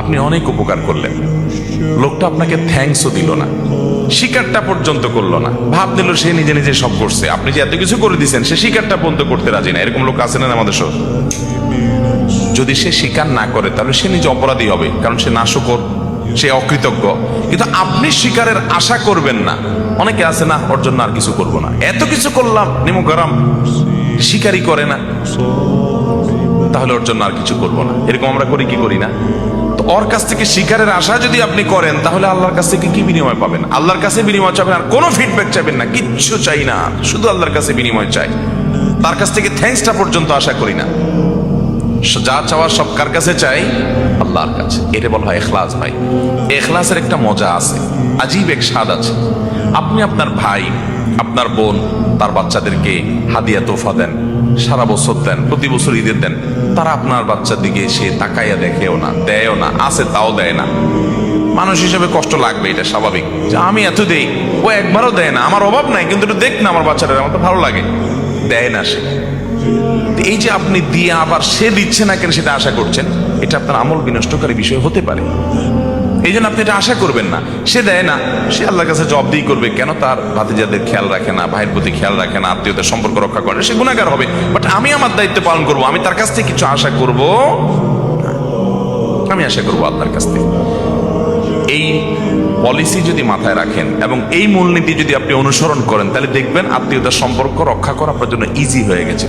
আপনি অনেক উপকার করলেন, লোকটা আপনাকে থ্যাঙ্কসও দিল না, স্বীকারটা পর্যন্ত করলো না, ভাব নিল সে নিজে নিজে সব করছে। আপনি যে এত কিছু করে দিয়েছেন, সে স্বীকারটা পর্যন্ত করতে রাজি না। এরকম লোক আছে না আমাদের সব? যদি সে স্বীকার না করে তাহলে সে নিজে অপরাধী হবে, কারণ সে নাশকর, সে অকৃতজ্ঞ। কিন্তু আপনি স্বীকারের আশা করবেন না। অনেকে আছে না, ওর জন্য আর কিছু করবো না, এত কিছু করলাম, নিমু গরম, স্বীকারই করে না, তাহলে ওর জন্য আর কিছু করবো না। এরকম আমরা করি কি করি না? তো ওর কাছ থেকে স্বীকারের আশা যদি আপনি করেন, তাহলে আল্লাহর কাছ থেকে কি বিনিময় পাবেন? আল্লাহর কাছে বিনিময় চাবেন, আর কোনো ফিডব্যাক চাইবেন না, কিচ্ছু চাই না, শুধু আল্লাহর কাছে বিনিময় চাই। তার কাছ থেকে থ্যাঙ্কসটা পর্যন্ত আশা করি না। যা চাওয়ার সব কার কাছে চাই? আল্লাহর কাছে। এটা বলা হয় ইখলাস। ভাই, ইখলাসের একটা মজা আছে, আজীব এক স্বাদ আছে। আপনি আপনার ভাই, আপনার বোন, তার বাচ্চাদেরকে হাদিয়া তোফা দেন, সারা বছর দেন, প্রতি বছর ঈদের দেন, তারা আপনার বাচ্চার দিকে সে তাকাইয়া দেখেও না, দেয়ও না, আছে তাও দেয় না। মানুষ হিসেবে কষ্ট লাগবে, এটা স্বাভাবিক, যে আমি এত দেই, ও একবারও দেয় না। আমার অভাব নাই, কিন্তু একটু দেখ না আমার বাচ্চাটা, আমার তো ভালো লাগে। দেয় না সে। এই যে আপনি দিয়ে আবার সে দিচ্ছে না কেন সেটা আশা করছেন, এটা আপনার আমল বিনষ্টকারী বিষয় হতে পারে। এই জন্য আপনি এটা আশা করবেন না। সে দেয় না, সে আল্লাহর কাছে জবাবদিহি করবে, কেন তার ভাতিজাদের খেয়াল রাখে না, ভাইয়ের প্রতি খেয়াল রাখে না, আত্মীয়তার সম্পর্ক রক্ষা করে না, সে গুনাহগার হবে। বাট আমি আমার দায়িত্ব পালন করব, আমি তার কাছ থেকে কিছু আশা করব না। আমি আশা করবো আল্লাহর কাছ থেকে। এই পলিসি যদি মাথায় রাখেন এবং এই মূলনীতি যদি আপনি অনুসরণ করেন, তাহলে দেখবেন আত্মীয়তার সম্পর্ক রক্ষা করা আপনার জন্য ইজি হয়ে গেছে।